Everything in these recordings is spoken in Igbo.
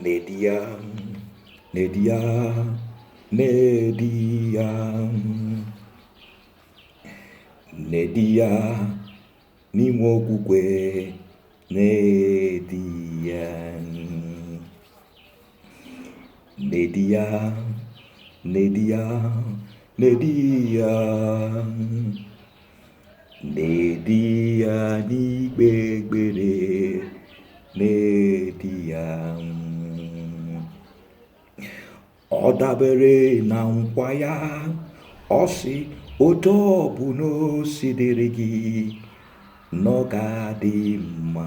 Ediya, Ediya, Ediya, Ediya Na Iwe Okwukwe, Ediya, Ediya, Ediya, Ediya, Ediya n'ikpe ekpere, Ediya. Ọ dabere na nkwa ya, ọ sị otu ọ bụ n'osi dịrị gị, na ọ ga-adị mma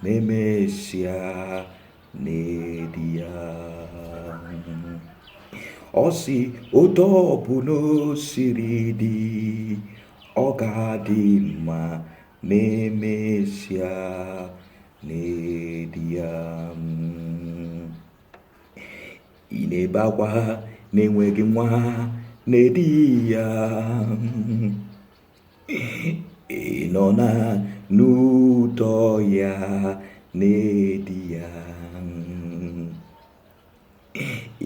ma emesịa, Ediya. Ọ sị otu ọ bụ n'osiri dị, ọ ga-adị mma ma emesịa, Ediya. Ị na-ebe akwa na-enweghị nwa, Ediya. Ị nọ na n'ụtọ ya, Ediya.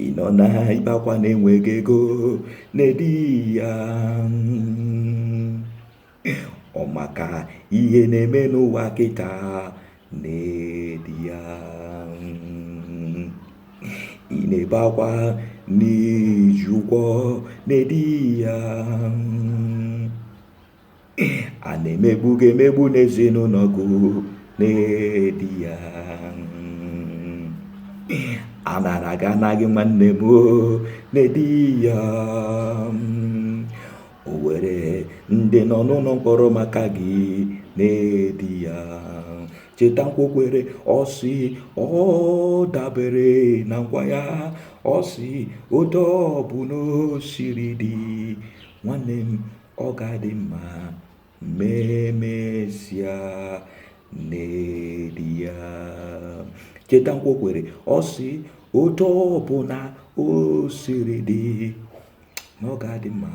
Ị nọ na ibe akwa na-enweghị ego, Ediya. Ọ maka ihe na-eme n'ụwa kịta, Ediya. Ị na-ebe akwa n'iji ụgwọ, Ediya. A na-emegbu gị emegbu n'ezinụlọ gị, Ediya. A nara gị anaghị nwanne m, Ediya. O were ndị nọ n'ụlọ mkpọrọ maka gị, Ediya. Cheta nkwa o kwere, ọ sị ọ dabere na nkwa ya, ọ sị otu ọ bụ n'osiri dị, nwanne m, ọ ga-adị mma ma emesịa, Ediya. Cheta nkwa o kwere, ọ sị otu ọ bụ na o siri dị, na ọ ga-adị mma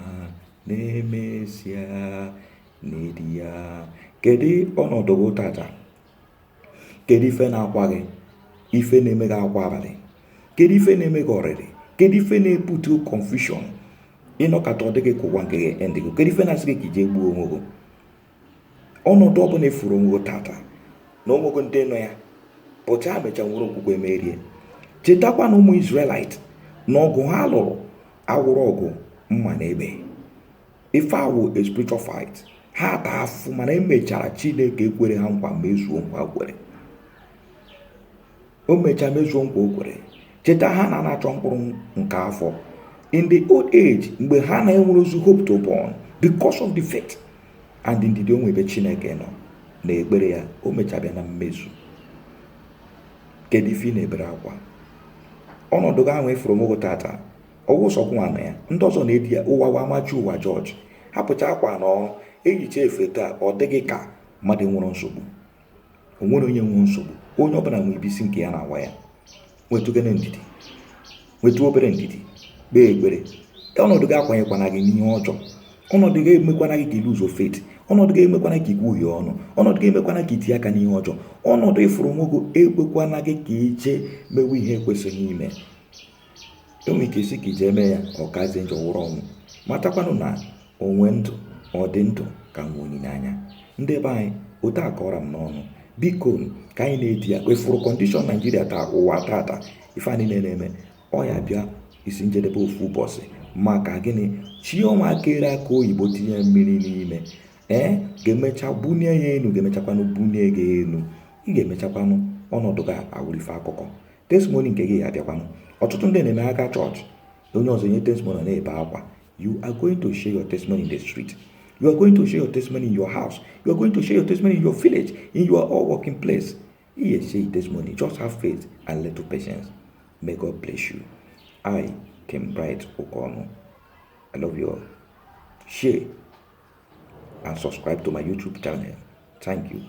na emesịa, Ediya. Kedu ọnọdụ gị tata? Kedu ife na-akwa gị? Ife na-eme gị akwa abalị? Kedu ife na-eme gị ọrịrị? Kedu ife na-ebutu confusion? Ịnọkọta ọ dịghị ka ụwa nke gị ndị gị. Kedu ife na-asị gị ka ije gbuo onwe gị? Ọnọdụ ọbụla efuru onwe gị tata na onwe gị ndị nọ ya, pụta ha mecha nwere okwukwe merie. Chetakwa na ụmụ Israelite na ọgụ ha lụrụ awụrụ ọgụ mma na egbe. Ife awụ a spiritual fight. Ha taa afụ mana emechara Chineke ekwere ha nkwa mezuo nkwa kwere. O mecha mezuo nkwa o kwere. Cheta ha na-achọ mkpụrụ nke afọ. In the old age, mgbe ha na-enwere ozu hope to born because of the faith and ndidi onwe ebe Chineke nọ na ekpere ya, o mechabịa na mmezu. Kedu ife na-ebere akwa? Ọnọdụ gị ahụ efuru onwe gị tata, ọwụ sọkwa nọ ya. Ndị ọzọ na-edi ya ụwa wa amachi ụwa George. Hapụcha akwa n'ọrụ, eyicha efe taa, ọ dịghị ka mmadụ nwere nsogbu. O nwere onye nwere nsogbu. Onye ọbụla nwere ibisi nke ya na-awa ya. Nwetụgene ndidi, nwetu obere ndidi, kpee ekpere. Ọnọdụ gị akwanyekwana gị n'ihe ọjọọ. Ọnọdụ gị emekwana gị ka iluzo faith. Ọnọdụ gị emekwana ka ikwuhie ọnụ. Ọnọdụ gị emekwana ka itinye aka n'ihe ọjọọ. Ọnọdụ ifuru onwe gị ekpekwana gị ka ije mewe ihe ekwesịghị ime. Enwe ike isi ka ije eme ya ọkazie njọ wụrụ ọnwụ. Matakwanụ na onwe ndụ ọ dị ndụ ka nwe onyinye. Ndị be anyị, otu a kọrọ m n'ọnụ. Biko ka anyị na-edi ya wefuru kọndishọn Naijiria taa, ụwa tata, ife anyị na-eme ọ ya bịa isi njedebe ofu ụbọchị. Maka gịnị? Chiọma kere aka oyibo tinye mmiri n'ime, ga-emecha bunie ya elu, ga-emechakwanụ bunie gị elu. Ị ga-emechakwanụ ọnọdụ ga awụrife akụkọ. Testimony nke gị abịakwanụ. Ọtụtụ ndị na-eme aka chọọchị, onye ọzọ nye testimony na-ebe akwa. You are going to share your testimony in the street. You are going to share your testimony in your house. You are going to share your testimony in your village, in your all working place. Yes, share your testimony. Just have faith and little patience. May God bless you. I, Kim Bright Okono, I love you all. Share and subscribe to my YouTube channel. Thank you.